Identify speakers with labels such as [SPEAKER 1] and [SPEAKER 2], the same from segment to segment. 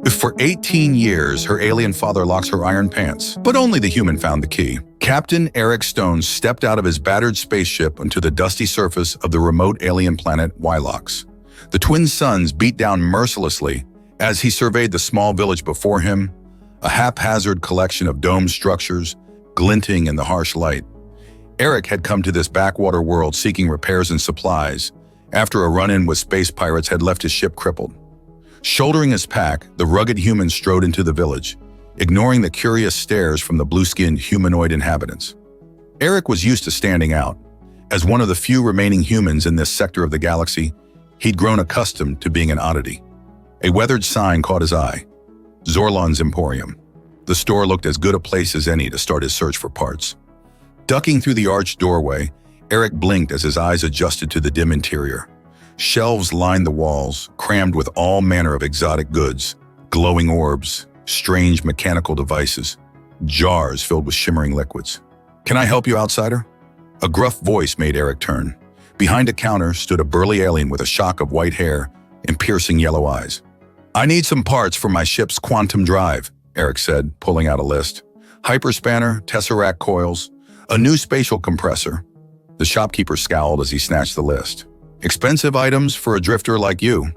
[SPEAKER 1] For 18 years, her alien father locks her iron pants, but only the human found the key. Captain Eric Stone stepped out of his battered spaceship onto the dusty surface of the remote alien planet Wylox. The twin suns beat down mercilessly as he surveyed the small village before him, a haphazard collection of domed structures glinting in the harsh light. Eric had come to this backwater world seeking repairs and supplies after a run-in with space pirates had left his ship crippled. Shouldering his pack, the rugged human strode into the village, ignoring the curious stares from the blue-skinned humanoid inhabitants. Eric was used to standing out. As one of the few remaining humans in this sector of the galaxy, he'd grown accustomed to being an oddity. A weathered sign caught his eye: Zorlon's Emporium. The store looked as good a place as any to start his search for parts. Ducking through the arched doorway, Eric blinked as his eyes adjusted to the dim interior. Shelves lined the walls, crammed with all manner of exotic goods, glowing orbs, strange mechanical devices, jars filled with shimmering liquids. "Can I help you, outsider?" A gruff voice made Eric turn. Behind a counter stood a burly alien with a shock of white hair and piercing yellow eyes. "I need some parts for my ship's quantum drive," Eric said, pulling out a list. "Hyperspanner, tesseract coils, a new spatial compressor." The shopkeeper scowled as he snatched the list. "Expensive items for a drifter like you.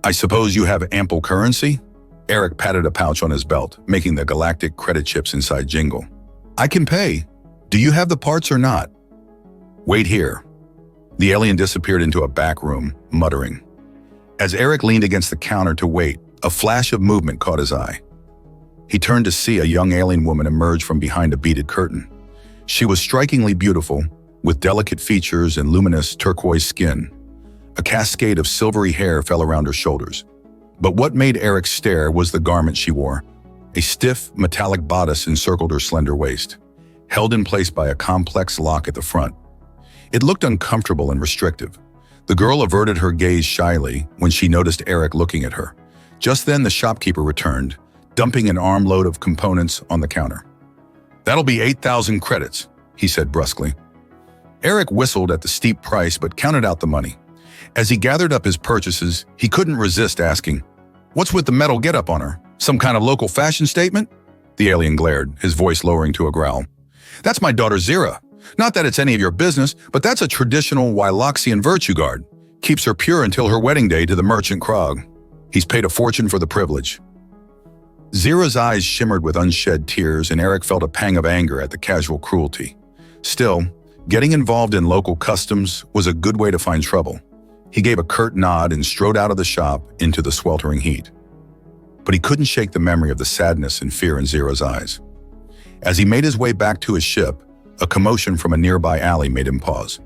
[SPEAKER 1] I suppose you have ample currency?" Eric patted a pouch on his belt, making the galactic credit chips inside jingle. "I can pay. Do you have the parts or not?" "Wait here." The alien disappeared into a back room, muttering. As Eric leaned against the counter to wait, a flash of movement caught his eye. He turned to see a young alien woman emerge from behind a beaded curtain. She was strikingly beautiful, with delicate features and luminous turquoise skin. A cascade of silvery hair fell around her shoulders. But what made Eric stare was the garment she wore. A stiff, metallic bodice encircled her slender waist, held in place by a complex lock at the front. It looked uncomfortable and restrictive. The girl averted her gaze shyly when she noticed Eric looking at her. Just then, the shopkeeper returned, dumping an armload of components on the counter. "That'll be 8,000 credits, he said brusquely. Eric whistled at the steep price but counted out the money. As he gathered up his purchases, he couldn't resist asking, "What's with the metal getup on her? Some kind of local fashion statement?" The alien glared, his voice lowering to a growl. "That's my daughter Xaria. Not that it's any of your business, but that's a traditional Wyloxian virtue guard. Keeps her pure until her wedding day to the merchant Krog. He's paid a fortune for the privilege." Xaria's eyes shimmered with unshed tears, and Eric felt a pang of anger at the casual cruelty. Still, getting involved in local customs was a good way to find trouble. He gave a curt nod and strode out of the shop into the sweltering heat. But he couldn't shake the memory of the sadness and fear in Xaria's eyes. As he made his way back to his ship, a commotion from a nearby alley made him pause.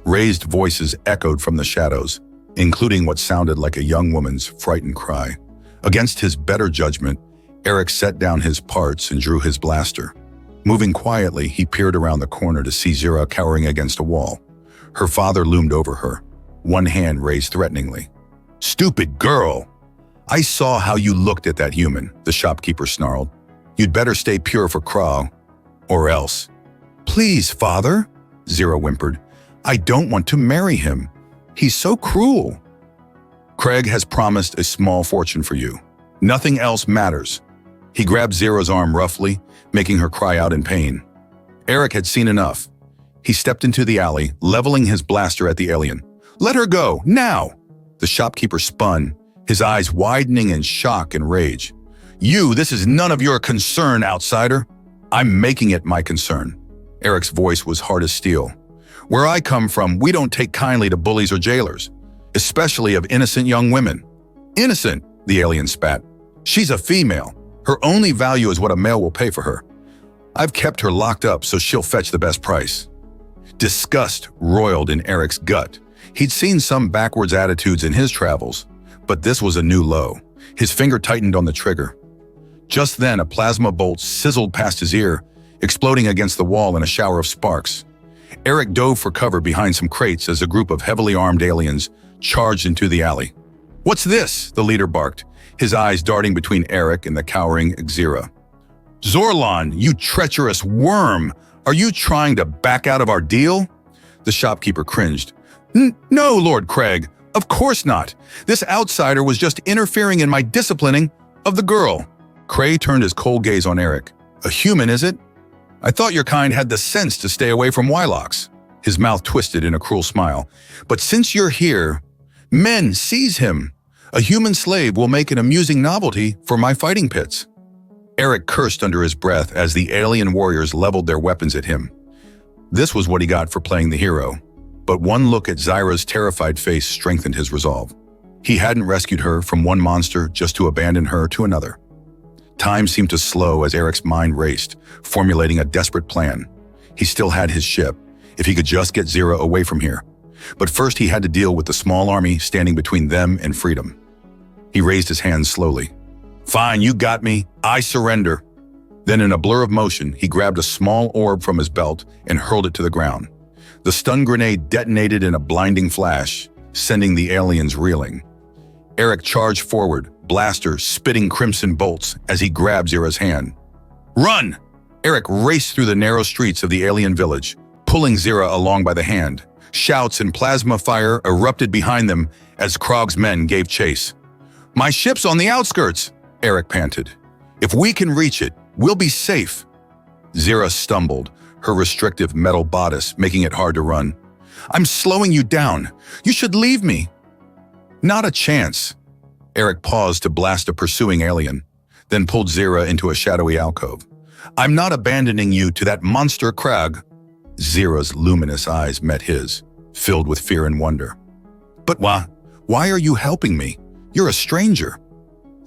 [SPEAKER 1] Raised voices echoed from the shadows, including what sounded like a young woman's frightened cry. Against his better judgment, Eric set down his parts and drew his blaster. Moving quietly, he peered around the corner to see Xaria cowering against a wall. Her father loomed over her, one hand raised threateningly. "Stupid girl! I saw how you looked at that human," the shopkeeper snarled. "You'd better stay pure for Krog, or else." "Please, father," Xaria whimpered. "I don't want to marry him. He's so cruel." "Craig has promised a small fortune for you. Nothing else matters." He grabbed Xaria's arm roughly, making her cry out in pain. Eric had seen enough. He stepped into the alley, leveling his blaster at the alien. "Let her go, now!" The shopkeeper spun, his eyes widening in shock and rage. This is none of your concern, outsider." "I'm making it my concern." Eric's voice was hard as steel. "Where I come from, we don't take kindly to bullies or jailers, especially of innocent young women." "Innocent," the alien spat. "She's a female. Her only value is what a male will pay for her. I've kept her locked up so she'll fetch the best price." Disgust roiled in Eric's gut. He'd seen some backwards attitudes in his travels, but this was a new low. His finger tightened on the trigger. Just then, a plasma bolt sizzled past his ear, exploding against the wall in a shower of sparks. Eric dove for cover behind some crates as a group of heavily armed aliens charged into the alley. "What's this?" the leader barked, his eyes darting between Eric and the cowering Xaria. "Zorlon, you treacherous worm! Are you trying to back out of our deal?" The shopkeeper cringed. "No, Lord Craig, of course not. This outsider was just interfering in my disciplining." Of the girl. Cray turned his cold gaze on Eric. A human, is it? I thought your kind had the sense to stay away from Wylocks. His mouth twisted in a cruel smile. But since you're here, men, seize him. A human slave will make an amusing novelty for my fighting pits. Eric cursed under his breath as the alien warriors leveled their weapons at him. This was what he got for playing the hero. But one look at Xaria's terrified face strengthened his resolve. He hadn't rescued her from one monster just to abandon her to another. Time seemed to slow as Eric's mind raced, formulating a desperate plan. He still had his ship, if he could just get Xaria away from here. But first he had to deal with the small army standing between them and freedom. He raised his hands slowly. Fine, you got me. I surrender. Then in a blur of motion, he grabbed a small orb from his belt and hurled it to the ground. The stun grenade detonated in a blinding flash, sending the aliens reeling. Eric charged forward, blaster spitting crimson bolts as he grabbed Xaria's hand. Run! Eric raced through the narrow streets of the alien village, pulling Xaria along by the hand. Shouts and plasma fire erupted behind them as Krog's men gave chase. My ship's on the outskirts, Eric panted. If we can reach it, we'll be safe. Xaria stumbled, her restrictive metal bodice making it hard to run. I'm slowing you down. You should leave me. Not a chance. Eric paused to blast a pursuing alien, then pulled Xaria into a shadowy alcove. I'm not abandoning you to that monster Krog. Xaria's luminous eyes met his, filled with fear and wonder. But why are you helping me? You're a stranger.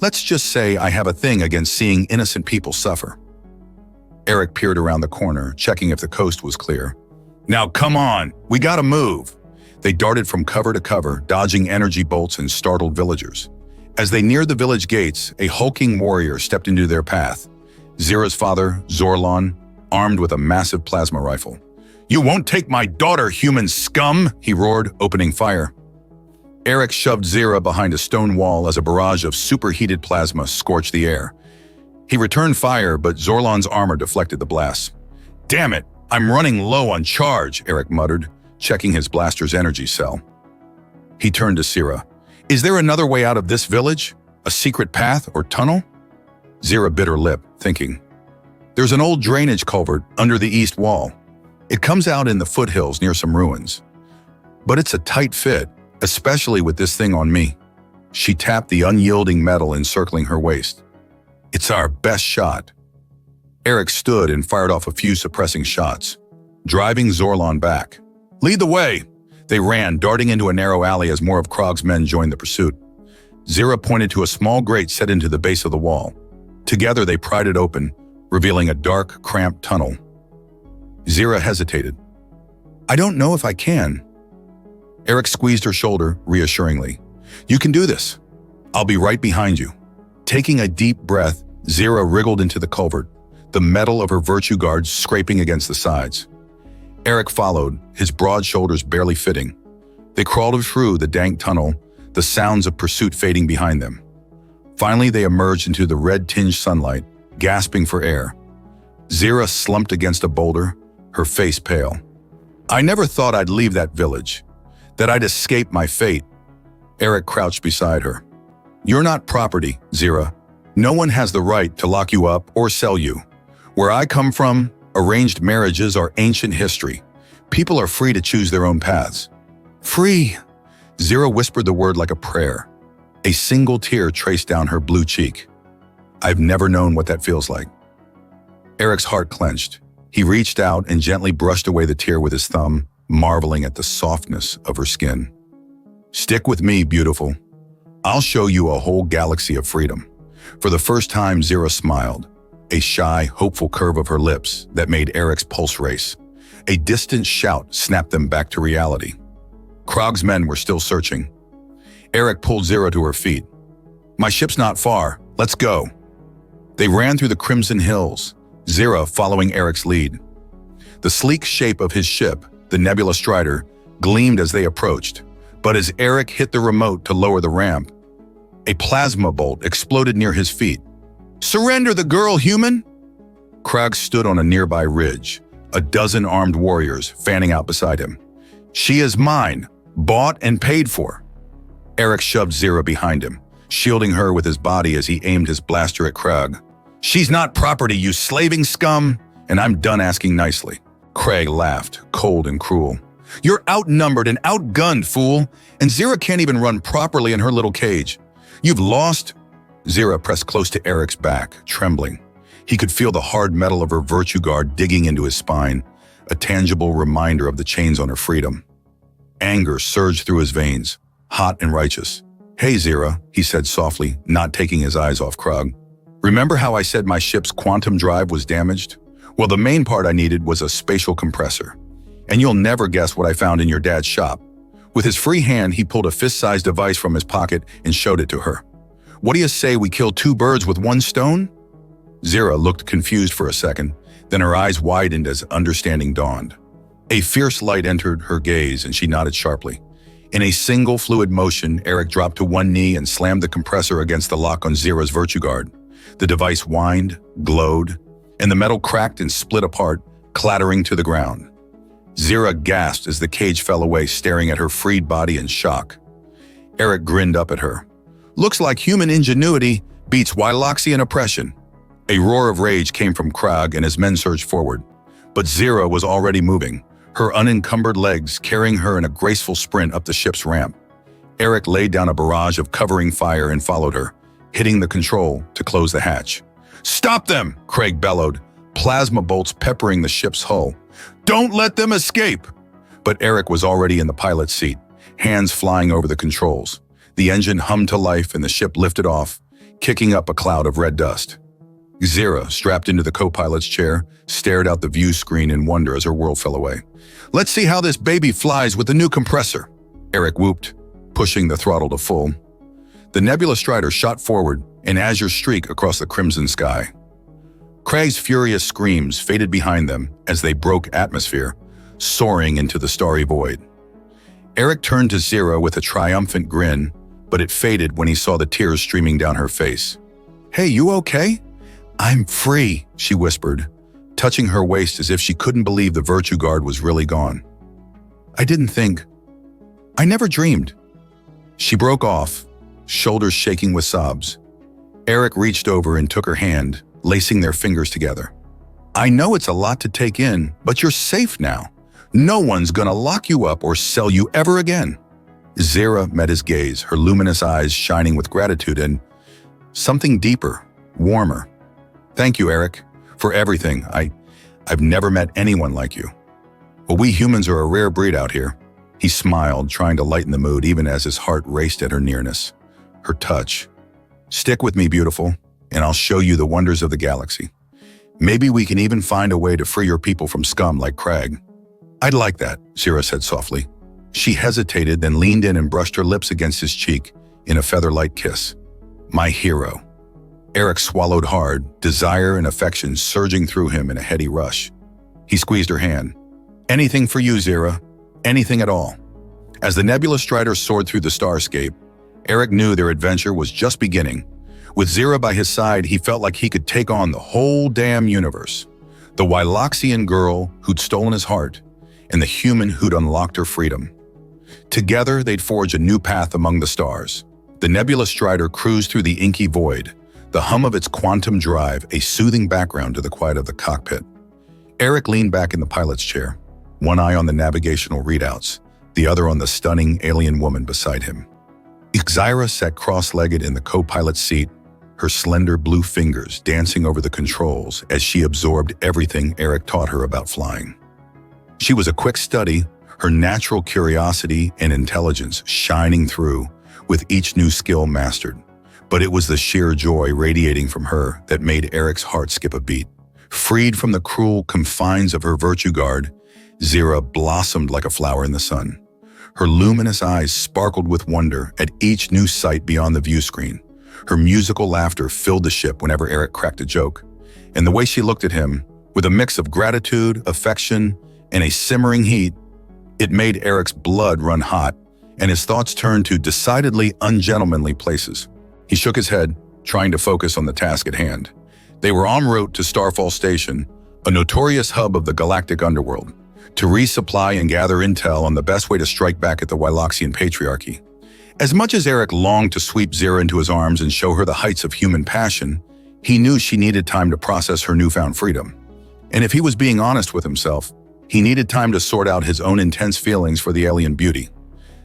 [SPEAKER 1] Let's just say I have a thing against seeing innocent people suffer. Eric peered around the corner, checking if the coast was clear. Now come on, we gotta move. They darted from cover to cover, dodging energy bolts and startled villagers. As they neared the village gates, a hulking warrior stepped into their path. Xaria's father, Zorlon, armed with a massive plasma rifle. You won't take my daughter, human scum, he roared, opening fire. Eric shoved Xaria behind a stone wall as a barrage of superheated plasma scorched the air. He returned fire, but Zorlon's armor deflected the blasts. Damn it, I'm running low on charge, Eric muttered, checking his blaster's energy cell. He turned to Xaria. Is there another way out of this village? A secret path or tunnel? Xaria bit her lip, thinking. There's an old drainage culvert under the east wall. It comes out in the foothills near some ruins. But it's a tight fit, especially with this thing on me. She tapped the unyielding metal encircling her waist. It's our best shot. Eric stood and fired off a few suppressing shots, driving Zorlon back. Lead the way! They ran, darting into a narrow alley as more of Krog's men joined the pursuit. Xaria pointed to a small grate set into the base of the wall. Together they pried it open, revealing a dark, cramped tunnel. Xaria hesitated. I don't know if I can. Eric squeezed her shoulder reassuringly. You can do this. I'll be right behind you. Taking a deep breath, Xaria wriggled into the culvert, the metal of her virtue guards scraping against the sides. Eric followed, his broad shoulders barely fitting. They crawled through the dank tunnel, the sounds of pursuit fading behind them. Finally, they emerged into the red-tinged sunlight, gasping for air. Xaria slumped against a boulder, her face pale. I never thought I'd leave that village, that I'd escape my fate. Eric crouched beside her. You're not property, Xaria. No one has the right to lock you up or sell you. Where I come from, arranged marriages are ancient history. People are free to choose their own paths. Free! Xaria whispered the word like a prayer. A single tear traced down her blue cheek. I've never known what that feels like. Eric's heart clenched. He reached out and gently brushed away the tear with his thumb, marveling at the softness of her skin. Stick with me, beautiful. I'll show you a whole galaxy of freedom. For the first time, Xaria smiled, a shy, hopeful curve of her lips that made Eric's pulse race. A distant shout snapped them back to reality. Krog's men were still searching. Eric pulled Xaria to her feet. My ship's not far. Let's go. They ran through the crimson hills, Xaria following Eric's lead. The sleek shape of his ship, the Nebula Strider, gleamed as they approached. But as Eric hit the remote to lower the ramp, a plasma bolt exploded near his feet. Surrender the girl, human! Krog stood on a nearby ridge, a dozen armed warriors fanning out beside him. She is mine, bought and paid for. Eric shoved Xaria behind him. shielding her with his body as he aimed his blaster at Krug. "She's not property, you slaving scum, and I'm done asking nicely." Craig laughed, cold and cruel. "You're outnumbered and outgunned, fool, and Xaria can't even run properly in her little cage. You've lost." Xaria pressed close to Eric's back, trembling. He could feel the hard metal of her virtue guard digging into his spine, a tangible reminder of the chains on her freedom. Anger surged through his veins, hot and righteous. "Hey, Xaria," he said softly, not taking his eyes off Krug. "Remember how I said my ship's quantum drive was damaged? Well, the main part I needed was a spatial compressor. And you'll never guess what I found in your dad's shop." With his free hand, he pulled a fist-sized device from his pocket and showed it to her. "What do you say we kill two birds with one stone?" Xaria looked confused for a second, then her eyes widened as understanding dawned. A fierce light entered her gaze and she nodded sharply. In a single fluid motion, Eric dropped to one knee and slammed the compressor against the lock on Xaria's virtue guard. The device whined, glowed, and the metal cracked and split apart, clattering to the ground. Xaria gasped as the cage fell away, staring at her freed body in shock. Eric grinned up at her. "Looks like human ingenuity beats Wyloxian oppression." A roar of rage came from Krug and his men surged forward. But Xaria was already moving, her unencumbered legs carrying her in a graceful sprint up the ship's ramp. Eric laid down a barrage of covering fire and followed her, hitting the control to close the hatch. "Stop them!" Craig bellowed, plasma bolts peppering the ship's hull. "Don't let them escape!" But Eric was already in the pilot's seat, hands flying over the controls. The engine hummed to life and the ship lifted off, kicking up a cloud of red dust. Xaria, strapped into the co-pilot's chair, stared out the view screen in wonder as her world fell away. "Let's see how this baby flies with the new compressor," Eric whooped, pushing the throttle to full. The Nebula Strider shot forward, an azure streak across the crimson sky. Craig's furious screams faded behind them as they broke atmosphere, soaring into the starry void. Eric turned to Xaria with a triumphant grin, but it faded when he saw the tears streaming down her face. "Hey, you okay?" "I'm free," she whispered, touching her waist as if she couldn't believe the virtue guard was really gone. "I didn't think. I never dreamed." She broke off, shoulders shaking with sobs. Eric reached over and took her hand, lacing their fingers together. "I know it's a lot to take in, but you're safe now. No one's gonna lock you up or sell you ever again." Xaria met his gaze, her luminous eyes shining with gratitude and something deeper, warmer. "Thank you, Eric, for everything. I've never met anyone like you." "Well, we humans are a rare breed out here." He smiled, trying to lighten the mood even as his heart raced at her nearness. Her touch. "Stick with me, beautiful, and I'll show you the wonders of the galaxy. Maybe we can even find a way to free your people from scum like Craig." "I'd like that," Xaria said softly. She hesitated, then leaned in and brushed her lips against his cheek in a feather-light kiss. "My hero." Eric swallowed hard, desire and affection surging through him in a heady rush. He squeezed her hand. "Anything for you, Xaria. Anything at all." As the Nebula Strider soared through the starscape, Eric knew their adventure was just beginning. With Xaria by his side, he felt like he could take on the whole damn universe. The Wyloxian girl who'd stolen his heart, and the human who'd unlocked her freedom. Together, they'd forge a new path among the stars. The Nebula Strider cruised through the inky void, the hum of its quantum drive a soothing background to the quiet of the cockpit. Eric leaned back in the pilot's chair, one eye on the navigational readouts, the other on the stunning alien woman beside him. Xaria sat cross-legged in the co-pilot's seat, her slender blue fingers dancing over the controls as she absorbed everything Eric taught her about flying. She was a quick study, her natural curiosity and intelligence shining through with each new skill mastered. But it was the sheer joy radiating from her that made Eric's heart skip a beat. Freed from the cruel confines of her virtue guard, Xaria blossomed like a flower in the sun. Her luminous eyes sparkled with wonder at each new sight beyond the view screen. Her musical laughter filled the ship whenever Eric cracked a joke. And the way she looked at him, with a mix of gratitude, affection, and a simmering heat, it made Eric's blood run hot, and his thoughts turned to decidedly ungentlemanly places. He shook his head, trying to focus on the task at hand. They were en route to Starfall Station, a notorious hub of the galactic underworld, to resupply and gather intel on the best way to strike back at the Wyloxian Patriarchy. As much as Eric longed to sweep Xaria into his arms and show her the heights of human passion, he knew she needed time to process her newfound freedom. And if he was being honest with himself, he needed time to sort out his own intense feelings for the alien beauty.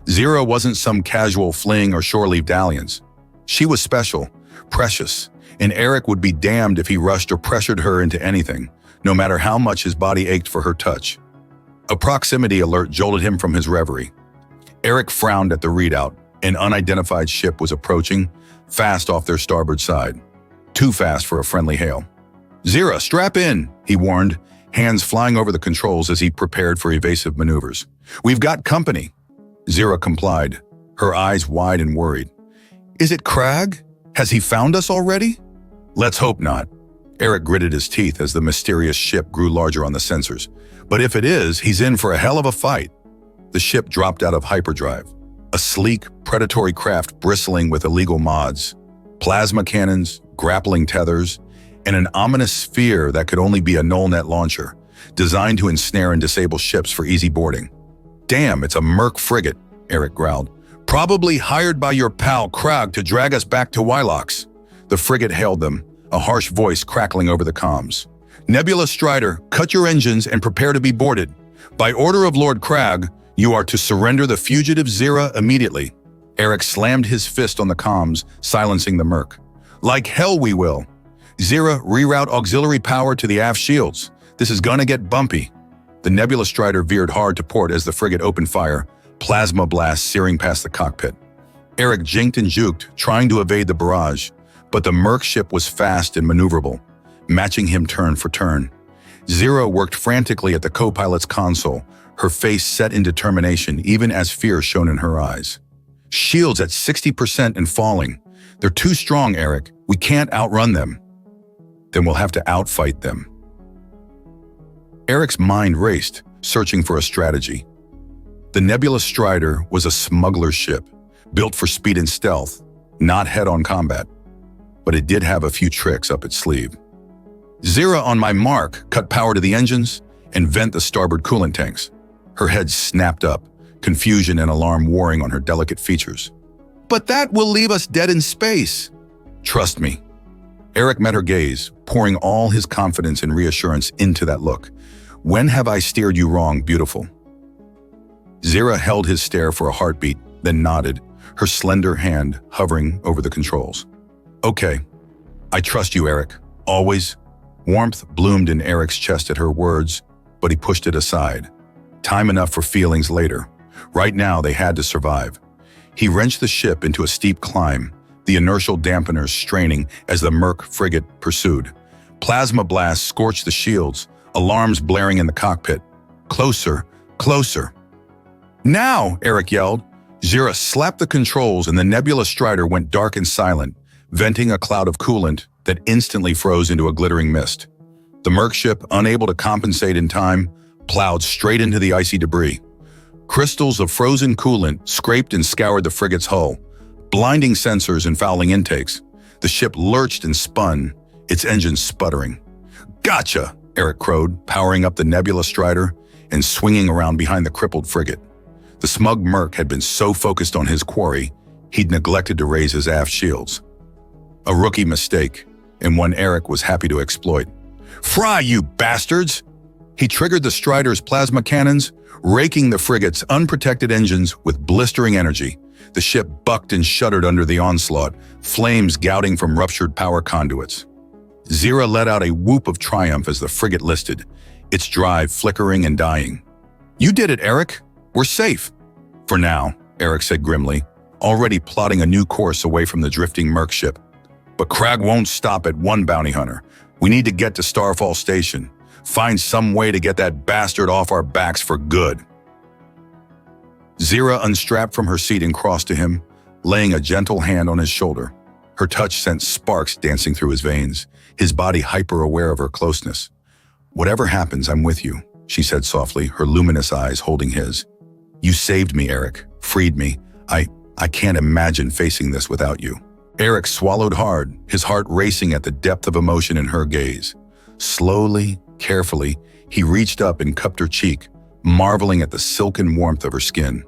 [SPEAKER 1] Xaria wasn't some casual fling or shore-leave dalliance. She was special, precious, and Eric would be damned if he rushed or pressured her into anything, no matter how much his body ached for her touch. A proximity alert jolted him from his reverie. Eric frowned at the readout. An unidentified ship was approaching, fast off their starboard side. Too fast for a friendly hail. "Xaria, strap in," he warned, hands flying over the controls as he prepared for evasive maneuvers. "We've got company." Xaria complied, her eyes wide and worried. "Is it Crag? Has he found us already?" "Let's hope not." Eric gritted his teeth as the mysterious ship grew larger on the sensors. "But if it is, he's in for a hell of a fight." The ship dropped out of hyperdrive, a sleek, predatory craft bristling with illegal mods, plasma cannons, grappling tethers, and an ominous sphere that could only be a null-net launcher, designed to ensnare and disable ships for easy boarding. "Damn, it's a Merc frigate," Eric growled. "Probably hired by your pal Krag to drag us back to Wylox." The frigate hailed them, a harsh voice crackling over the comms. "Nebula Strider, cut your engines and prepare to be boarded. By order of Lord Krag, you are to surrender the fugitive Xaria immediately." Eric slammed his fist on the comms, silencing the Merc. "Like hell we will. Xaria, reroute auxiliary power to the aft shields. This is gonna get bumpy." The Nebula Strider veered hard to port as the frigate opened fire, plasma blasts searing past the cockpit. Eric jinked and juked, trying to evade the barrage, but the Merc ship was fast and maneuverable, matching him turn for turn. Xaria worked frantically at the co-pilot's console, her face set in determination even as fear shone in her eyes. "Shields at 60% and falling. They're too strong, Eric. We can't outrun them." "Then we'll have to outfight them." Eric's mind raced, searching for a strategy. The Nebula Strider was a smuggler ship, built for speed and stealth, not head-on combat. But it did have a few tricks up its sleeve. "Xaria, on my mark, cut power to the engines and vent the starboard coolant tanks." Her head snapped up, confusion and alarm warring on her delicate features. "But that will leave us dead in space." "Trust me." Eric met her gaze, pouring all his confidence and reassurance into that look. "When have I steered you wrong, beautiful?" Xaria held his stare for a heartbeat, then nodded, her slender hand hovering over the controls. "Okay, I trust you, Eric. Always." Warmth bloomed in Eric's chest at her words, but he pushed it aside. Time enough for feelings later. Right now, they had to survive. He wrenched the ship into a steep climb, the inertial dampeners straining as the Merc frigate pursued. Plasma blasts scorched the shields, alarms blaring in the cockpit. Closer, closer. "Now!" Eric yelled. Xaria slapped the controls and the Nebula Strider went dark and silent, venting a cloud of coolant that instantly froze into a glittering mist. The Merc ship, unable to compensate in time, plowed straight into the icy debris. Crystals of frozen coolant scraped and scoured the frigate's hull, blinding sensors and fouling intakes. The ship lurched and spun, its engines sputtering. "Gotcha!" Eric crowed, powering up the Nebula Strider and swinging around behind the crippled frigate. The smug Merc had been so focused on his quarry, he'd neglected to raise his aft shields. A rookie mistake, and one Eric was happy to exploit. "Fry, you bastards!" He triggered the Strider's plasma cannons, raking the frigate's unprotected engines with blistering energy. The ship bucked and shuddered under the onslaught, flames gouting from ruptured power conduits. Xaria let out a whoop of triumph as the frigate listed, its drive flickering and dying. "You did it, Eric. We're safe." "For now," Eric said grimly, already plotting a new course away from the drifting Merc ship. "But Krag won't stop at one bounty hunter. We need to get to Starfall Station. Find some way to get that bastard off our backs for good." Xaria unstrapped from her seat and crossed to him, laying a gentle hand on his shoulder. Her touch sent sparks dancing through his veins, his body hyper-aware of her closeness. "Whatever happens, I'm with you," she said softly, her luminous eyes holding his. "You saved me, Eric. Freed me. I can't imagine facing this without you." Eric swallowed hard, his heart racing at the depth of emotion in her gaze. Slowly, carefully, he reached up and cupped her cheek, marveling at the silken warmth of her skin.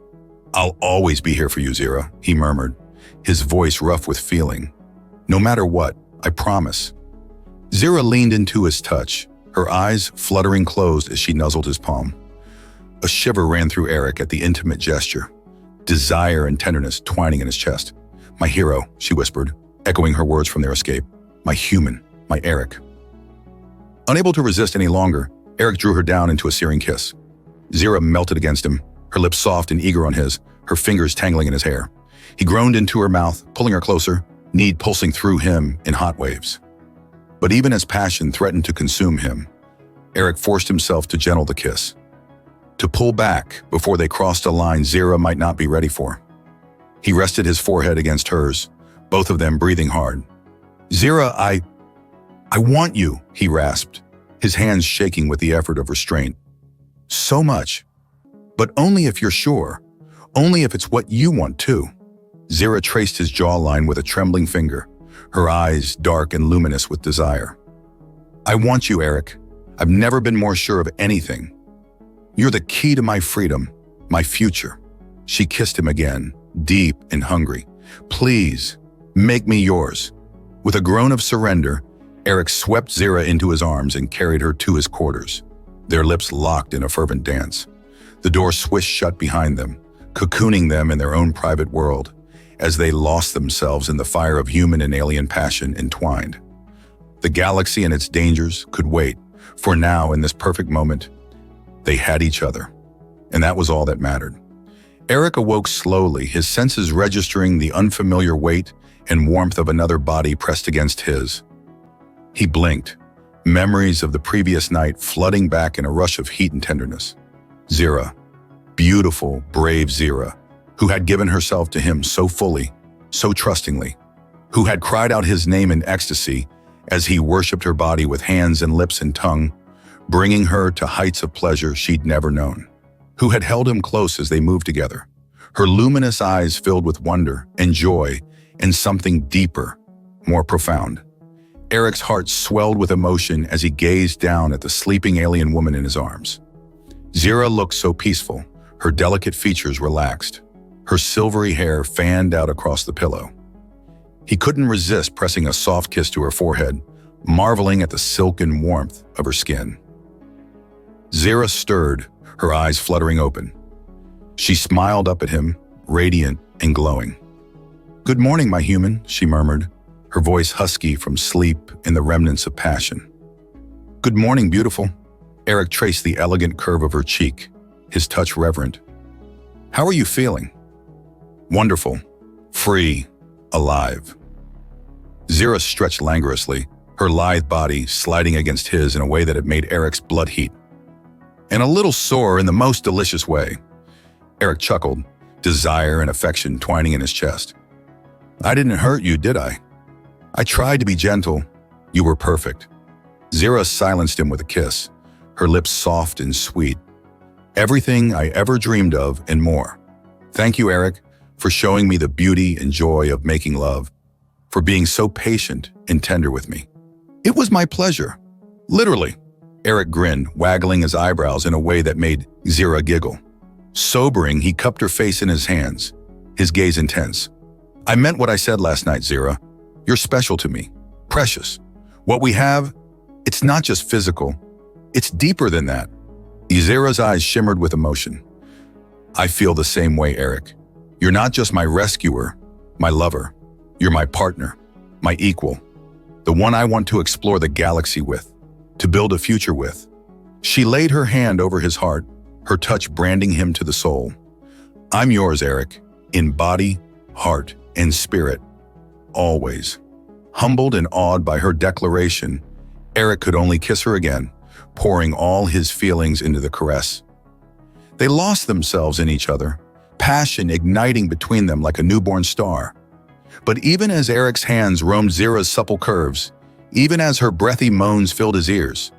[SPEAKER 1] "I'll always be here for you, Xaria," he murmured, his voice rough with feeling. "No matter what, I promise." Xaria leaned into his touch, her eyes fluttering closed as she nuzzled his palm. A shiver ran through Eric at the intimate gesture, desire and tenderness twining in his chest. "My hero," she whispered, echoing her words from their escape. "My human, my Eric." Unable to resist any longer, Eric drew her down into a searing kiss. Xaria melted against him, her lips soft and eager on his, her fingers tangling in his hair. He groaned into her mouth, pulling her closer, need pulsing through him in hot waves. But even as passion threatened to consume him, Eric forced himself to gentle the kiss, to pull back before they crossed a line Xaria might not be ready for. He rested his forehead against hers, both of them breathing hard. "Xaria, I want you," he rasped, his hands shaking with the effort of restraint. "So much. But only if you're sure. Only if it's what you want too." Xaria traced his jawline with a trembling finger, her eyes dark and luminous with desire. "I want you, Eric. I've never been more sure of anything. You're the key to my freedom, my future." She kissed him again, deep and hungry. "Please, make me yours." With a groan of surrender, Eric swept Xaria into his arms and carried her to his quarters, their lips locked in a fervent dance. The door swished shut behind them, cocooning them in their own private world, as they lost themselves in the fire of human and alien passion entwined. The galaxy and its dangers could wait, for now, in this perfect moment, they had each other, and that was all that mattered. Eric awoke slowly, his senses registering the unfamiliar weight and warmth of another body pressed against his. He blinked, memories of the previous night flooding back in a rush of heat and tenderness. Xaria, beautiful, brave Xaria, who had given herself to him so fully, so trustingly, who had cried out his name in ecstasy as he worshipped her body with hands and lips and tongue, bringing her to heights of pleasure she'd never known, who had held him close as they moved together, her luminous eyes filled with wonder and joy and something deeper, more profound. Eric's heart swelled with emotion as he gazed down at the sleeping alien woman in his arms. Xaria looked so peaceful, her delicate features relaxed, her silvery hair fanned out across the pillow. He couldn't resist pressing a soft kiss to her forehead, marveling at the silken warmth of her skin. Xaria stirred, her eyes fluttering open. She smiled up at him, radiant and glowing. "Good morning, my human," she murmured, her voice husky from sleep and the remnants of passion. "Good morning, beautiful." Eric traced the elegant curve of her cheek, his touch reverent. "How are you feeling?" "Wonderful, free, alive." Xaria stretched languorously, her lithe body sliding against his in a way that it made Eric's blood heat. "And a little sore in the most delicious way." Eric chuckled, desire and affection twining in his chest. "I didn't hurt you, did I? I tried to be gentle. You were perfect." Xaria silenced him with a kiss, her lips soft and sweet. "Everything I ever dreamed of and more. Thank you, Eric, for showing me the beauty and joy of making love, for being so patient and tender with me." "It was my pleasure. Literally." Eric grinned, waggling his eyebrows in a way that made Xaria giggle. Sobering, he cupped her face in his hands, his gaze intense. "I meant what I said last night, Xaria. You're special to me, precious. What we have, it's not just physical, it's deeper than that." Xaria's eyes shimmered with emotion. "I feel the same way, Eric. You're not just my rescuer, my lover. You're my partner, my equal, the one I want to explore the galaxy with, to build a future with." She laid her hand over his heart, her touch branding him to the soul. "I'm yours, Eric, in body, heart, and spirit, always." Humbled and awed by her declaration, Eric could only kiss her again, pouring all his feelings into the caress. They lost themselves in each other, passion igniting between them like a newborn star. But even as Eric's hands roamed Xaria's supple curves, even as her breathy moans filled his ears,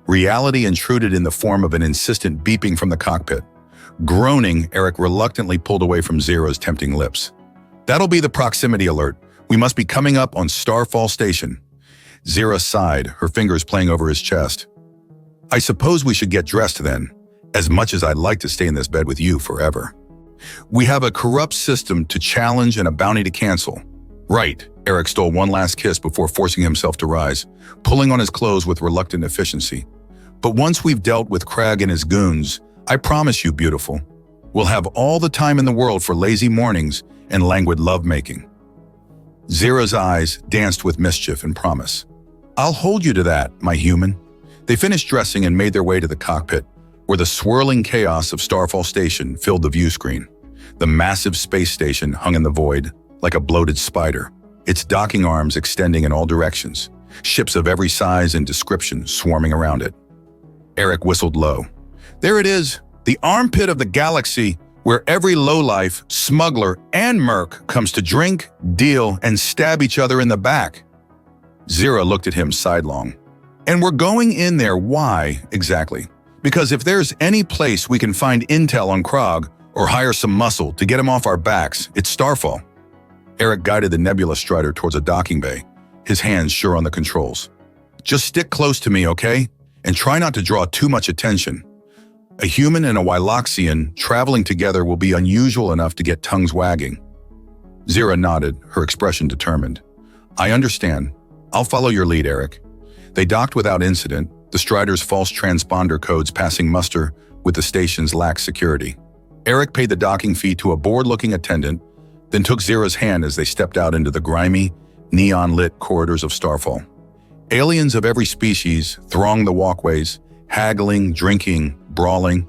[SPEAKER 1] reality intruded in the form of an insistent beeping from the cockpit. Groaning, Eric reluctantly pulled away from Xaria's tempting lips. "That'll be the proximity alert. We must be coming up on Starfall Station." Xaria sighed, her fingers playing over his chest. "I suppose we should get dressed then, as much as I'd like to stay in this bed with you forever." We have a corrupt system to challenge and a bounty to cancel. Right, Eric stole one last kiss before forcing himself to rise, pulling on his clothes with reluctant efficiency. But once we've dealt with Crag and his goons, I promise you, beautiful, we'll have all the time in the world for lazy mornings and languid lovemaking. Xaria's eyes danced with mischief and promise. I'll hold you to that, my human. They finished dressing and made their way to the cockpit, where the swirling chaos of Starfall Station filled the view screen. The massive space station hung in the void, like a bloated spider, its docking arms extending in all directions, ships of every size and description swarming around it. Eric whistled low. There it is, the armpit of the galaxy, where every lowlife, smuggler, and merc comes to drink, deal, and stab each other in the back. Xaria looked at him sidelong. And we're going in there, why exactly? Because if there's any place we can find intel on Krog or hire some muscle to get him off our backs, it's Starfall. Eric guided the Nebula Strider towards a docking bay, his hands sure on the controls. Just stick close to me, okay? And try not to draw too much attention. A human and a Wyloxian traveling together will be unusual enough to get tongues wagging. Xaria nodded, her expression determined. I understand. I'll follow your lead, Eric. They docked without incident, the Strider's false transponder codes passing muster with the station's lax security. Eric paid the docking fee to a bored-looking attendant, then took Xaria's hand as they stepped out into the grimy, neon-lit corridors of Starfall. Aliens of every species thronged the walkways, haggling, drinking, brawling.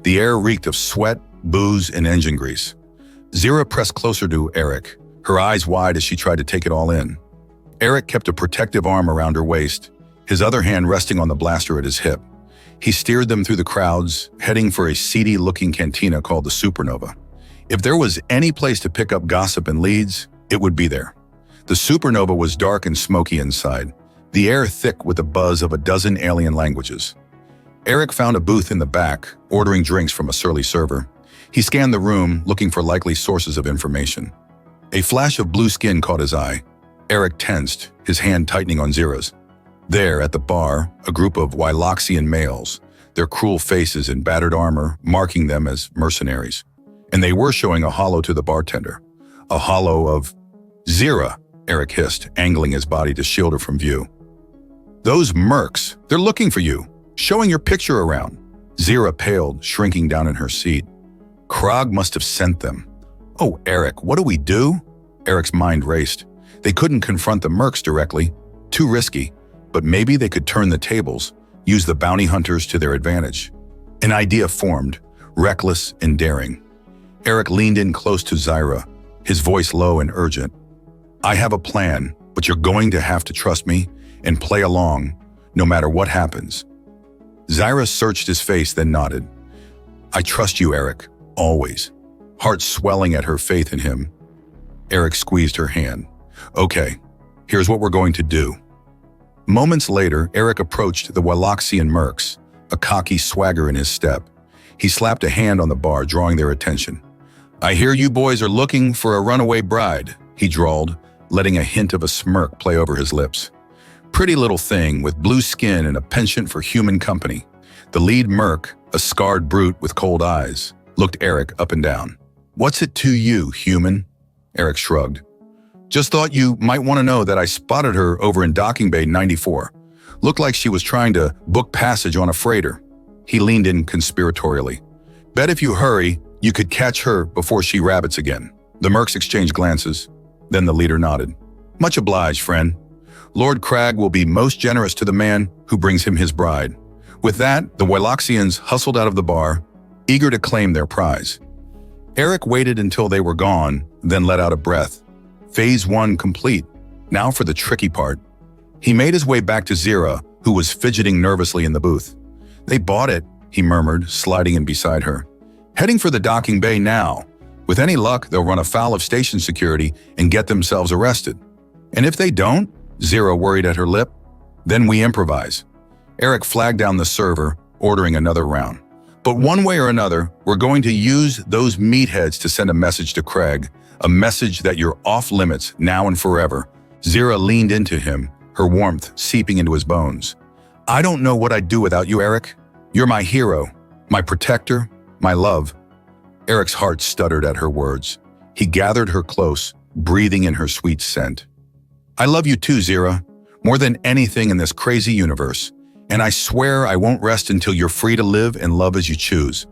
[SPEAKER 1] The air reeked of sweat, booze, and engine grease. Xaria pressed closer to Eric, her eyes wide as she tried to take it all in. Eric kept a protective arm around her waist, his other hand resting on the blaster at his hip. He steered them through the crowds, heading for a seedy-looking cantina called the Supernova. If there was any place to pick up gossip and leads, it would be there. The Supernova was dark and smoky inside, the air thick with the buzz of a dozen alien languages. Eric found a booth in the back, ordering drinks from a surly server. He scanned the room, looking for likely sources of information. A flash of blue skin caught his eye. Eric tensed, his hand tightening on Xaria's. There, at the bar, a group of Wyloxian males, their cruel faces and battered armor marking them as mercenaries. And they were showing a holo to the bartender. A holo of Xaria, Eric hissed, angling his body to shield her from view. Those mercs, they're looking for you, showing your picture around. Xaria paled, shrinking down in her seat. Krog must have sent them. Oh, Eric, what do we do? Eric's mind raced. They couldn't confront the mercs directly, too risky, but maybe they could turn the tables, use the bounty hunters to their advantage. An idea formed, reckless and daring. Eric leaned in close to Xaria, his voice low and urgent. I have a plan, but you're going to have to trust me and play along, no matter what happens. Xaria searched his face, then nodded. I trust you, Eric, always. Heart swelling at her faith in him. Eric squeezed her hand. Okay, here's what we're going to do. Moments later, Eric approached the Wyloxian mercs, a cocky swagger in his step. He slapped a hand on the bar, drawing their attention. I hear you boys are looking for a runaway bride, he drawled, letting a hint of a smirk play over his lips. Pretty little thing with blue skin and a penchant for human company. The lead merc, a scarred brute with cold eyes, looked Eric up and down. What's it to you, human? Eric shrugged. Just thought you might want to know that I spotted her over in Docking Bay 94. Looked like she was trying to book passage on a freighter. He leaned in conspiratorially. Bet if you hurry, you could catch her before she rabbits again. The mercs exchanged glances. Then the leader nodded. Much obliged, friend. Lord Crag will be most generous to the man who brings him his bride. With that, the Wyloxians hustled out of the bar, eager to claim their prize. Eric waited until they were gone, then let out a breath. Phase 1 complete. Now for the tricky part. He made his way back to Xaria, who was fidgeting nervously in the booth. They bought it, he murmured, sliding in beside her. Heading for the docking bay now. With any luck, they'll run afoul of station security and get themselves arrested. And if they don't, Xaria worried at her lip, then we improvise. Eric flagged down the server, ordering another round. But one way or another, we're going to use those meatheads to send a message to Craig, a message that you're off limits now and forever. Xaria leaned into him, her warmth seeping into his bones. I don't know what I'd do without you, Eric. You're my hero, my protector, my love. Eric's heart stuttered at her words. He gathered her close, breathing in her sweet scent. I love you too, Xaria, more than anything in this crazy universe, and I swear I won't rest until you're free to live and love as you choose.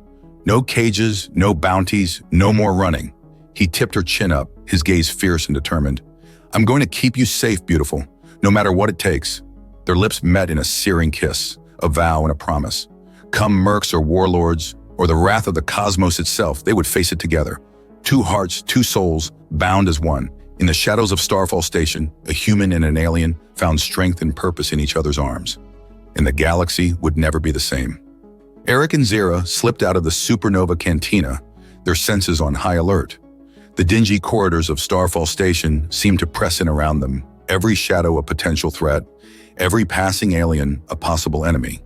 [SPEAKER 1] No cages, no bounties, no more running. He tipped her chin up, his gaze fierce and determined. I'm going to keep you safe, beautiful, no matter what it takes. Their lips met in a searing kiss, a vow and a promise. Come mercs or warlords, or the wrath of the cosmos itself, they would face it together. Two hearts, two souls, bound as one. In the shadows of Starfall Station, a human and an alien found strength and purpose in each other's arms. And the galaxy would never be the same. Eric and Xaria slipped out of the supernova cantina, their senses on high alert. The dingy corridors of Starfall Station seemed to press in around them, every shadow a potential threat, every passing alien a possible enemy.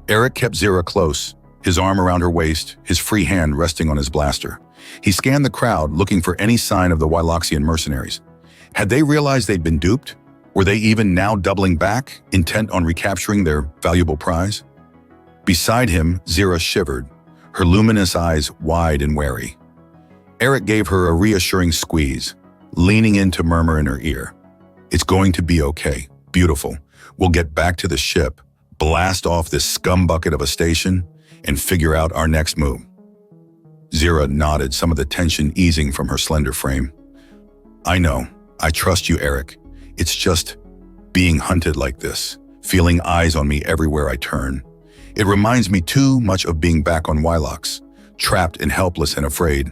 [SPEAKER 1] Eric kept Xaria close, his arm around her waist, his free hand resting on his blaster. He scanned the crowd, looking for any sign of the Wyloxian mercenaries. Had they realized they'd been duped? Were they even now doubling back, intent on recapturing their valuable prize? Beside him, Xaria shivered, her luminous eyes wide and wary. Eric gave her a reassuring squeeze, leaning in to murmur in her ear. It's going to be okay, beautiful. We'll get back to the ship, blast off this scumbucket of a station, and figure out our next move. Xaria nodded, some of the tension easing from her slender frame. I know. I trust you, Eric. It's just being hunted like this, feeling eyes on me everywhere I turn. It reminds me too much of being back on Wylox, trapped and helpless and afraid.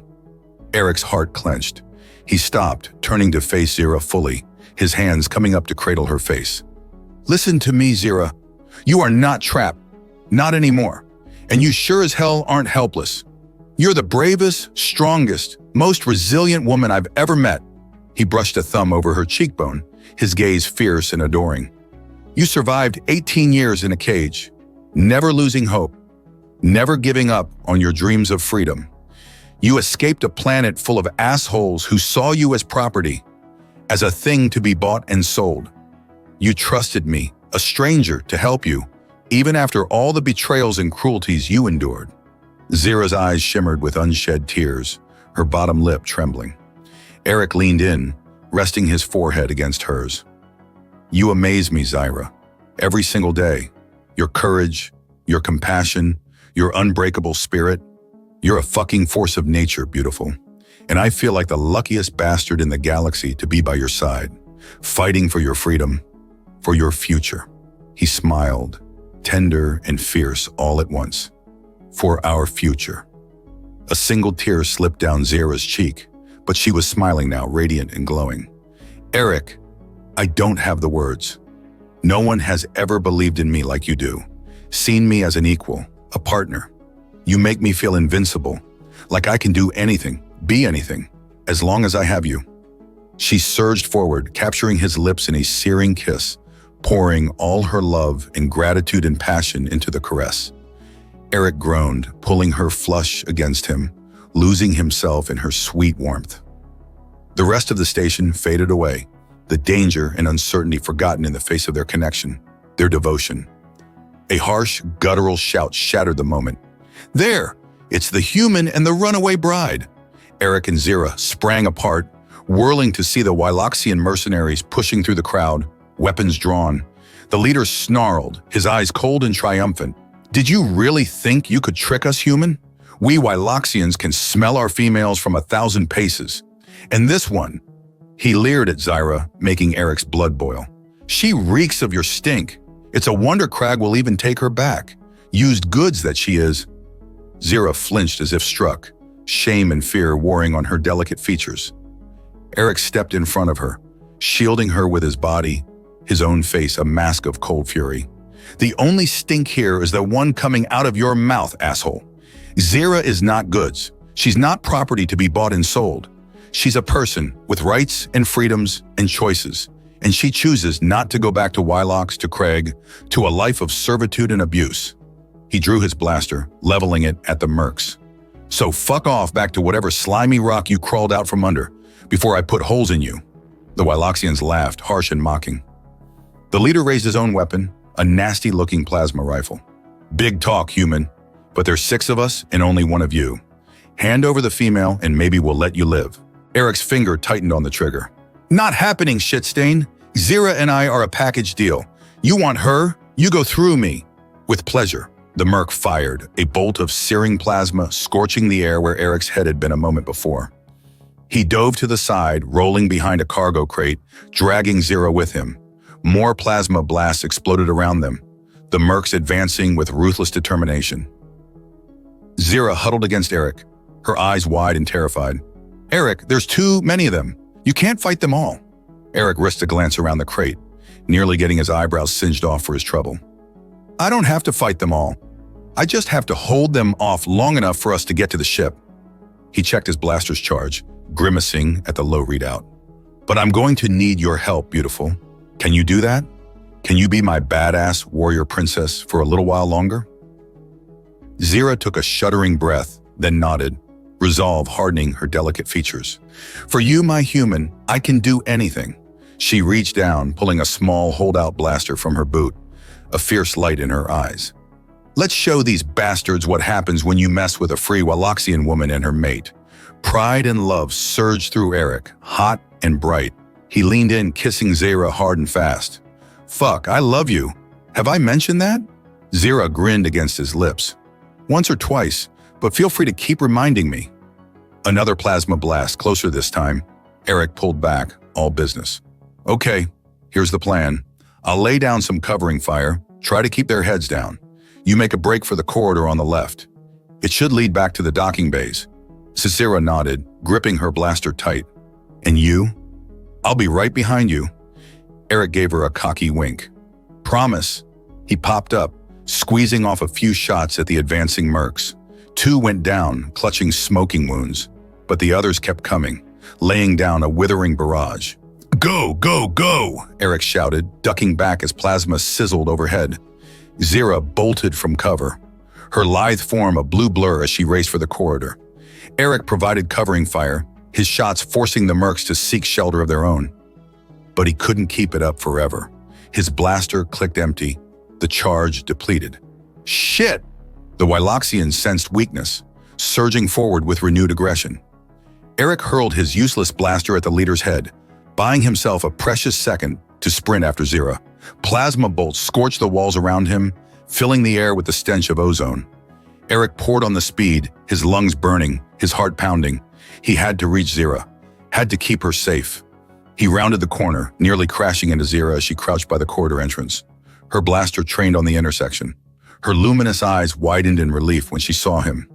[SPEAKER 1] Eric's heart clenched. He stopped, turning to face Xaria fully, his hands coming up to cradle her face. Listen to me, Xaria. You are not trapped. Not anymore. And you sure as hell aren't helpless. You're the bravest, strongest, most resilient woman I've ever met. He brushed a thumb over her cheekbone, his gaze fierce and adoring. You survived 18 years in a cage, never losing hope, never giving up on your dreams of freedom. You escaped a planet full of assholes who saw you as property, as a thing to be bought and sold. You trusted me, a stranger, to help you, even after all the betrayals and cruelties you endured. Xaria's eyes shimmered with unshed tears, her bottom lip trembling. Eric leaned in, resting his forehead against hers. You amaze me, Xaria. Every single day. Your courage, your compassion, your unbreakable spirit. You're a fucking force of nature, beautiful. And I feel like the luckiest bastard in the galaxy to be by your side, fighting for your freedom, for your future. He smiled, tender and fierce all at once. For our future. A single tear slipped down Xaria's cheek, but she was smiling now, radiant and glowing. Eric, I don't have the words. No one has ever believed in me like you do, seen me as an equal, a partner. You make me feel invincible, like I can do anything, be anything, as long as I have you. She surged forward, capturing his lips in a searing kiss, pouring all her love and gratitude and passion into the caress. Eric groaned, pulling her flush against him, losing himself in her sweet warmth. The rest of the station faded away, the danger and uncertainty forgotten in the face of their connection, their devotion. A harsh, guttural shout shattered the moment. There! It's the human and the runaway bride! Eric and Xaria sprang apart, whirling to see the Wyloxian mercenaries pushing through the crowd, weapons drawn. The leader snarled, his eyes cold and triumphant. Did you really think you could trick us, human? We Wyloxians can smell our females from 1,000 paces. And this one, he leered at Xaria, making Eric's blood boil. She reeks of your stink. It's a wonder Crag will even take her back. Used goods that she is. Xaria flinched as if struck, shame and fear warring on her delicate features. Eric stepped in front of her, shielding her with his body, his own face a mask of cold fury. The only stink here is the one coming out of your mouth, asshole. Xaria is not goods. She's not property to be bought and sold. She's a person with rights and freedoms and choices, and she chooses not to go back to Wylox, to Craig, to a life of servitude and abuse. He drew his blaster, leveling it at the mercs. So fuck off back to whatever slimy rock you crawled out from under, before I put holes in you. The Wyloxians laughed, harsh and mocking. The leader raised his own weapon, a nasty-looking plasma rifle. Big talk, human, but there's 6 of us and only one of you. Hand over the female and maybe we'll let you live. Eric's finger tightened on the trigger. Not happening, shitstain. Xaria and I are a package deal. You want her? You go through me. With pleasure, the merc fired, a bolt of searing plasma scorching the air where Eric's head had been a moment before. He dove to the side, rolling behind a cargo crate, dragging Xaria with him. More plasma blasts exploded around them, the mercs advancing with ruthless determination. Xaria huddled against Eric, her eyes wide and terrified. Eric, there's too many of them. You can't fight them all. Eric risked a glance around the crate, nearly getting his eyebrows singed off for his trouble. I don't have to fight them all. I just have to hold them off long enough for us to get to the ship. He checked his blaster's charge, grimacing at the low readout. But I'm going to need your help, beautiful. Can you do that? Can you be my badass warrior princess for a little while longer? Xaria took a shuddering breath, then nodded, resolve hardening her delicate features. For you, my human, I can do anything. She reached down, pulling a small holdout blaster from her boot, a fierce light in her eyes. Let's show these bastards what happens when you mess with a free Wallaxian woman and her mate. Pride and love surged through Eric, hot and bright. He leaned in, kissing Xaria hard and fast. Fuck, I love you. Have I mentioned that? Xaria grinned against his lips. Once or twice, but feel free to keep reminding me. Another plasma blast, closer this time. Eric pulled back, all business. Okay, here's the plan. I'll lay down some covering fire, try to keep their heads down. You make a break for the corridor on the left. It should lead back to the docking bays. Xaria nodded, gripping her blaster tight. And you? I'll be right behind you. Eric gave her a cocky wink. Promise. He popped up, squeezing off a few shots at the advancing mercs. 2 went down, clutching smoking wounds, but the others kept coming, laying down a withering barrage. Go, go, go, Eric shouted, ducking back as plasma sizzled overhead. Xaria bolted from cover, her lithe form a blue blur as she raced for the corridor. Eric provided covering fire, his shots forcing the mercs to seek shelter of their own. But he couldn't keep it up forever. His blaster clicked empty, the charge depleted. Shit! The Wyloxian sensed weakness, surging forward with renewed aggression. Eric hurled his useless blaster at the leader's head, buying himself a precious second to sprint after Xaria. Plasma bolts scorched the walls around him, filling the air with the stench of ozone. Eric poured on the speed, his lungs burning, his heart pounding. He had to reach Xaria, had to keep her safe. He rounded the corner, nearly crashing into Xaria as she crouched by the corridor entrance. Her blaster trained on the intersection. Her luminous eyes widened in relief when she saw him.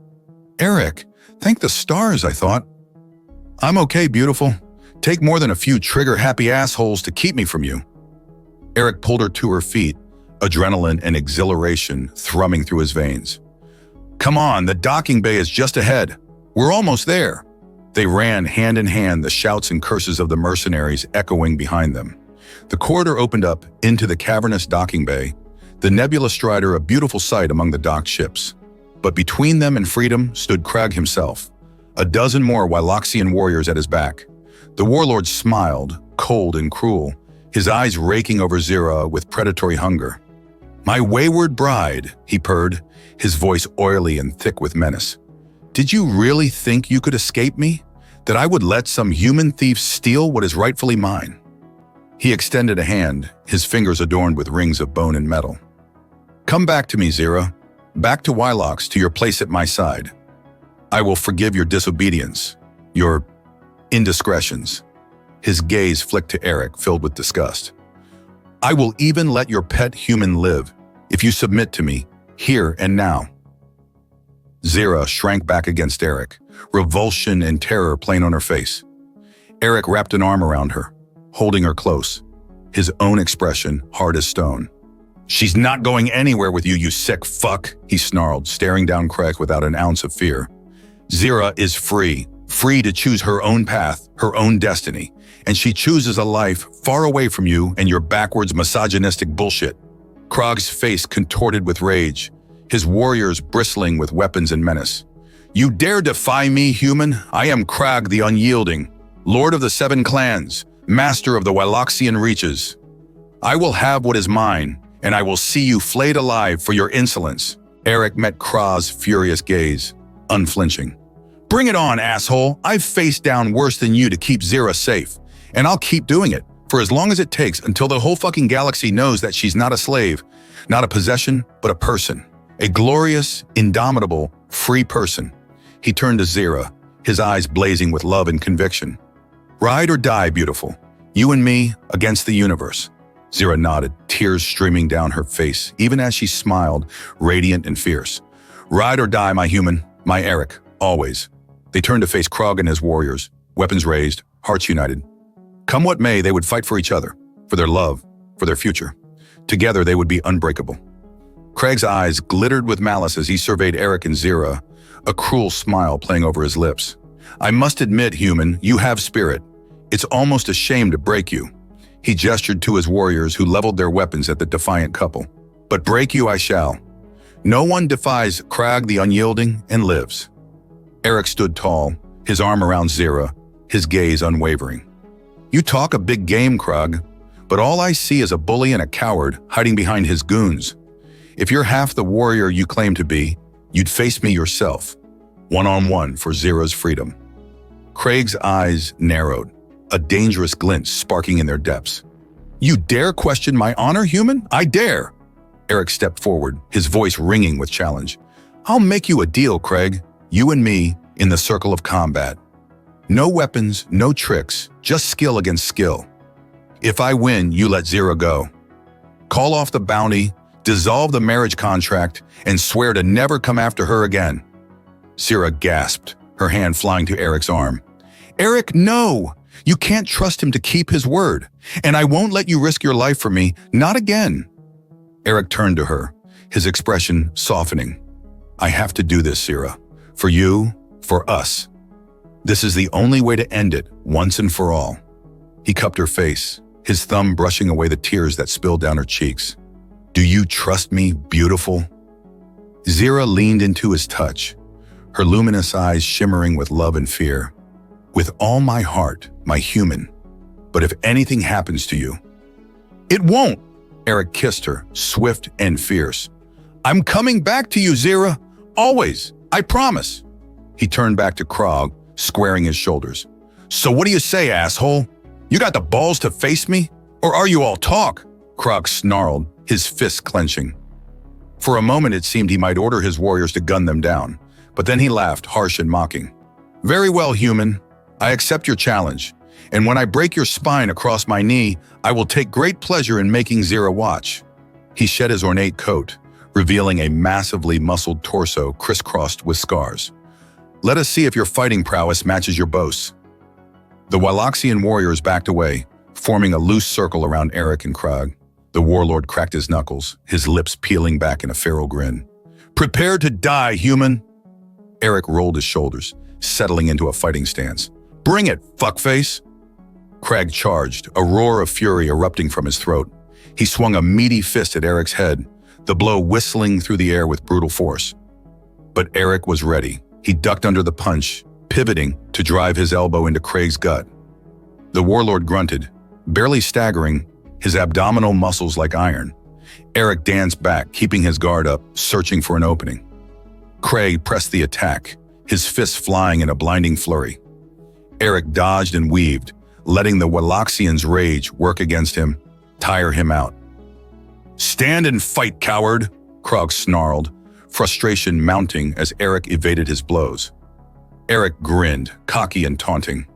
[SPEAKER 1] Eric, thank the stars, I thought. I'm okay, beautiful. Take more than a few trigger-happy assholes to keep me from you. Eric pulled her to her feet, adrenaline and exhilaration thrumming through his veins. Come on, the docking bay is just ahead. We're almost there. They ran hand in hand, the shouts and curses of the mercenaries echoing behind them. The corridor opened up into the cavernous docking bay, the Nebula Strider a beautiful sight among the docked ships. But between them and freedom stood Crag himself, a dozen more Wyloxian warriors at his back. The warlord smiled, cold and cruel, his eyes raking over Xaria with predatory hunger. My wayward bride, he purred, his voice oily and thick with menace. Did you really think you could escape me? That I would let some human thief steal what is rightfully mine? He extended a hand, his fingers adorned with rings of bone and metal. Come back to me, Xaria. Back to Wylox, to your place at my side. I will forgive your disobedience, your indiscretions. His gaze flicked to Eric, filled with disgust. I will even let your pet human live, if you submit to me, here and now. Xaria shrank back against Eric, revulsion and terror plain on her face. Eric wrapped an arm around her, holding her close, his own expression hard as stone. She's not going anywhere with you, you sick fuck, he snarled, staring down Craig without an ounce of fear. Xaria is free to choose her own path, her own destiny, and she chooses a life far away from you and your backwards misogynistic bullshit. Krog's face contorted with rage, his warriors bristling with weapons and menace. You dare defy me, human? I am Krog the Unyielding, Lord of the Seven Clans, Master of the Wyloxian Reaches. I will have what is mine, and I will see you flayed alive for your insolence. Eric met Krog's furious gaze, unflinching. Bring it on, asshole. I've faced down worse than you to keep Xaria safe, and I'll keep doing it for as long as it takes until the whole fucking galaxy knows that she's not a slave, not a possession, but a person. A glorious, indomitable, free person. He turned to Xaria, his eyes blazing with love and conviction. Ride or die, beautiful. You and me against the universe. Xaria nodded, tears streaming down her face, even as she smiled, radiant and fierce. Ride or die, my human, my Eric, always. They turned to face Krog and his warriors, weapons raised, hearts united. Come what may, they would fight for each other, for their love, for their future. Together, they would be unbreakable. Craig's eyes glittered with malice as he surveyed Eric and Xaria, a cruel smile playing over his lips. I must admit, human, you have spirit. It's almost a shame to break you. He gestured to his warriors who leveled their weapons at the defiant couple. But break you I shall. No one defies Krag the Unyielding and lives. Eric stood tall, his arm around Xaria, his gaze unwavering. You talk a big game, Krag, but all I see is a bully and a coward hiding behind his goons. If you're half the warrior you claim to be, you'd face me yourself, one-on-one for Xaria's freedom. Craig's eyes narrowed, a dangerous glint sparking in their depths. You dare question my honor, human? I dare! Eric stepped forward, his voice ringing with challenge. I'll make you a deal, Craig. You and me in the circle of combat. No weapons, no tricks, just skill against skill. If I win, you let Xaria go. Call off the bounty, dissolve the marriage contract, and swear to never come after her again. Xaria gasped, her hand flying to Eric's arm. Eric, no! You can't trust him to keep his word, and I won't let you risk your life for me, not again. Eric turned to her, his expression softening. I have to do this, Xaria. For you, for us. This is the only way to end it, once and for all. He cupped her face, his thumb brushing away the tears that spilled down her cheeks. Do you trust me, beautiful? Xaria leaned into his touch, her luminous eyes shimmering with love and fear. With all my heart, my human. But if anything happens to you... It won't! Eric kissed her, swift and fierce. I'm coming back to you, Xaria. Always. I promise. He turned back to Krog, squaring his shoulders. So what do you say, asshole? You got the balls to face me? Or are you all talk? Krog snarled, his fists clenching. For a moment it seemed he might order his warriors to gun them down, but then he laughed, harsh and mocking. Very well, human. I accept your challenge, and when I break your spine across my knee, I will take great pleasure in making Xaria watch. He shed his ornate coat, revealing a massively muscled torso crisscrossed with scars. Let us see if your fighting prowess matches your boasts. The Wyloxian warriors backed away, forming a loose circle around Eric and Krog. The warlord cracked his knuckles, his lips peeling back in a feral grin. Prepare to die, human! Eric rolled his shoulders, settling into a fighting stance. Bring it, fuckface! Krag charged, a roar of fury erupting from his throat. He swung a meaty fist at Eric's head, the blow whistling through the air with brutal force. But Eric was ready. He ducked under the punch, pivoting to drive his elbow into Krag's gut. The warlord grunted, barely staggering, his abdominal muscles like iron. Eric danced back, keeping his guard up, searching for an opening. Krag pressed the attack, his fists flying in a blinding flurry. Eric dodged and weaved, letting the Wyloxian's rage work against him, tire him out. Stand and fight, coward! Krog snarled, frustration mounting as Eric evaded his blows. Eric grinned, cocky and taunting.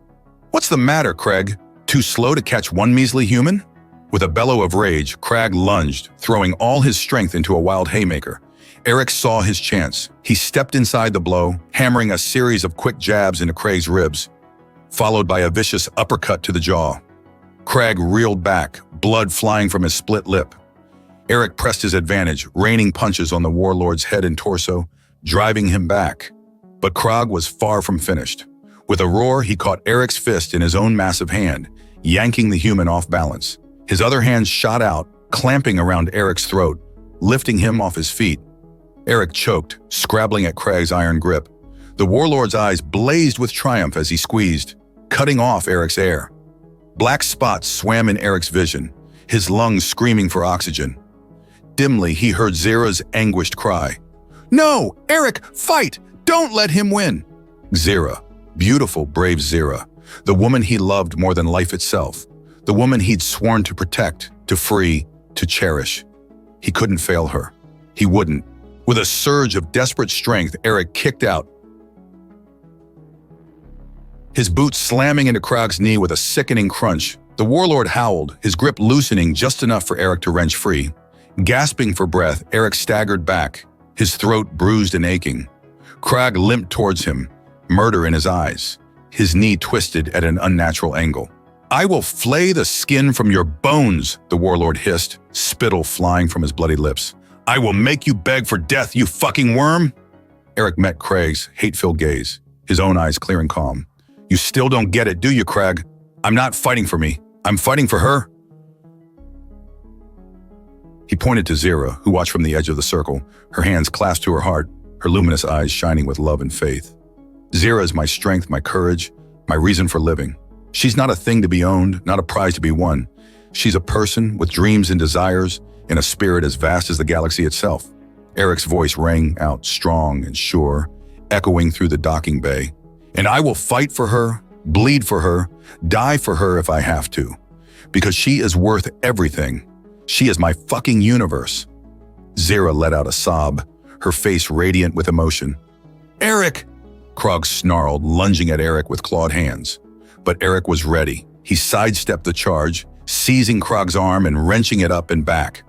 [SPEAKER 1] What's the matter, Krag? Too slow to catch one measly human? With a bellow of rage, Krag lunged, throwing all his strength into a wild haymaker. Eric saw his chance. He stepped inside the blow, hammering a series of quick jabs into Krag's ribs, followed by a vicious uppercut to the jaw. Krag reeled back, blood flying from his split lip. Eric pressed his advantage, raining punches on the warlord's head and torso, driving him back. But Krog was far from finished. With a roar, he caught Eric's fist in his own massive hand, yanking the human off balance. His other hand shot out, clamping around Eric's throat, lifting him off his feet. Eric choked, scrabbling at Krag's iron grip. The warlord's eyes blazed with triumph as he squeezed, cutting off Eric's air. Black spots swam in Eric's vision, his lungs screaming for oxygen. Dimly, he heard Xaria's anguished cry. No! Eric, fight! Don't let him win! Xaria, beautiful, brave Xaria, the woman he loved more than life itself, the woman he'd sworn to protect, to free, to cherish. He couldn't fail her. He wouldn't. With a surge of desperate strength, Eric kicked out, his boot slamming into Krog's knee with a sickening crunch. The warlord howled, his grip loosening just enough for Eric to wrench free. Gasping for breath, Eric staggered back, his throat bruised and aching. Krog limped towards him, murder in his eyes, his knee twisted at an unnatural angle. "I will flay the skin from your bones," the warlord hissed, spittle flying from his bloody lips. "I will make you beg for death, you fucking worm!" Eric met Krog's hate-filled gaze, his own eyes clear and calm. "You still don't get it, do you, Krog? I'm not fighting for me. I'm fighting for her." He pointed to Xaria, who watched from the edge of the circle, her hands clasped to her heart, her luminous eyes shining with love and faith. "Xaria is my strength, my courage, my reason for living. She's not a thing to be owned, not a prize to be won. She's a person with dreams and desires and a spirit as vast as the galaxy itself." Eric's voice rang out strong and sure, echoing through the docking bay. "And I will fight for her, bleed for her, die for her if I have to. Because she is worth everything. She is my fucking universe." Xaria let out a sob, her face radiant with emotion. "Eric!" Krog snarled, lunging at Eric with clawed hands. But Eric was ready. He sidestepped the charge, seizing Krog's arm and wrenching it up and back.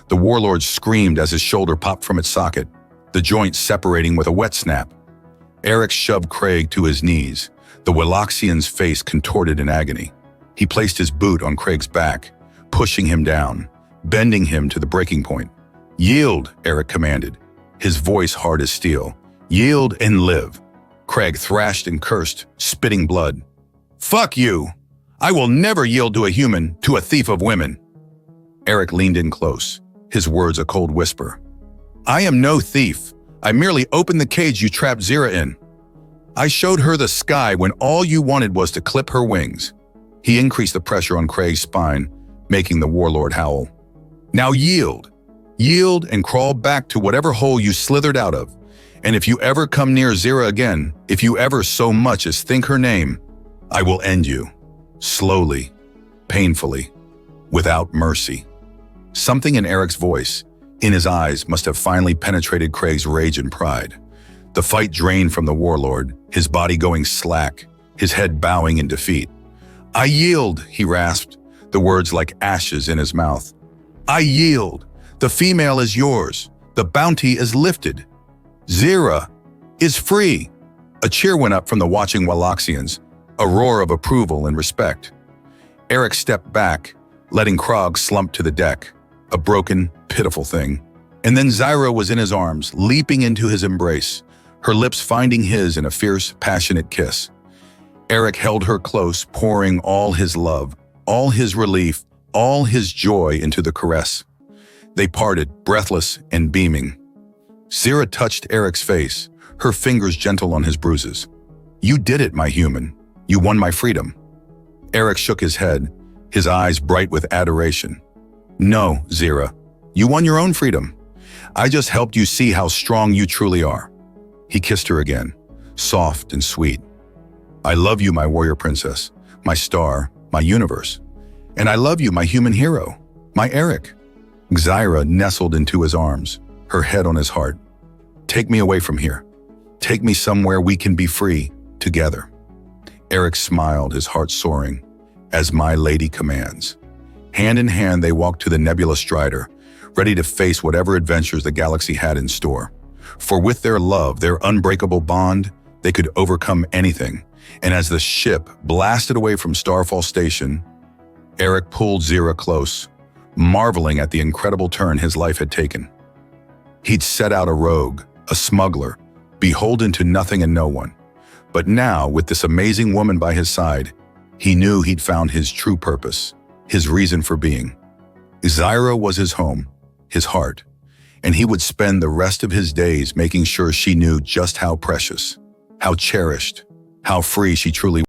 [SPEAKER 1] The warlord screamed as his shoulder popped from its socket, the joint separating with a wet snap. Eric shoved Krog to his knees, the Wallaxian's face contorted in agony. He placed his boot on Krog's back, pushing him down, bending him to the breaking point. "Yield," Eric commanded, his voice hard as steel. "Yield and live." Krog thrashed and cursed, spitting blood. "Fuck you! I will never yield to a human, to a thief of women." Eric leaned in close, his words a cold whisper. "I am no thief. I merely opened the cage you trapped Xaria in. I showed her the sky when all you wanted was to clip her wings." He increased the pressure on Krog's spine, making the warlord howl. "Now yield. Yield and crawl back to whatever hole you slithered out of. And if you ever come near Xaria again, if you ever so much as think her name, I will end you. Slowly, painfully, without mercy." Something in Eric's voice, in his eyes, must have finally penetrated Krog's rage and pride. The fight drained from the warlord, his body going slack, his head bowing in defeat. "I yield," he rasped, the words like ashes in his mouth. "I yield. The female is yours. The bounty is lifted. Xaria is free." A cheer went up from the watching Wallaxians, a roar of approval and respect. Eric stepped back, letting Krog slump to the deck, a broken, pitiful thing. And then Xaria was in his arms, leaping into his embrace, her lips finding his in a fierce, passionate kiss. Eric held her close, pouring all his love, all his relief, all his joy into the caress. They parted, breathless and beaming. Xaria touched Eric's face, her fingers gentle on his bruises. "You did it, my human. You won my freedom." Eric shook his head, his eyes bright with adoration. "No, Xaria, you won your own freedom. I just helped you see how strong you truly are." He kissed her again, soft and sweet. "I love you, my warrior princess, my star, my universe. And I love you, my human hero, my Eric." Xaria nestled into his arms, her head on his heart. "Take me away from here. Take me somewhere we can be free, together." Eric smiled, his heart soaring, "As my lady commands." Hand in hand, they walked to the Nebula Strider, ready to face whatever adventures the galaxy had in store. For with their love, their unbreakable bond, they could overcome anything. And as the ship blasted away from Starfall Station, Eric pulled Xaria close, marveling at the incredible turn his life had taken. He'd set out a rogue, a smuggler, beholden to nothing and no one. But now, with this amazing woman by his side, he knew he'd found his true purpose, his reason for being. Xaria was his home, his heart, and he would spend the rest of his days making sure she knew just how precious, how cherished, how free she truly was.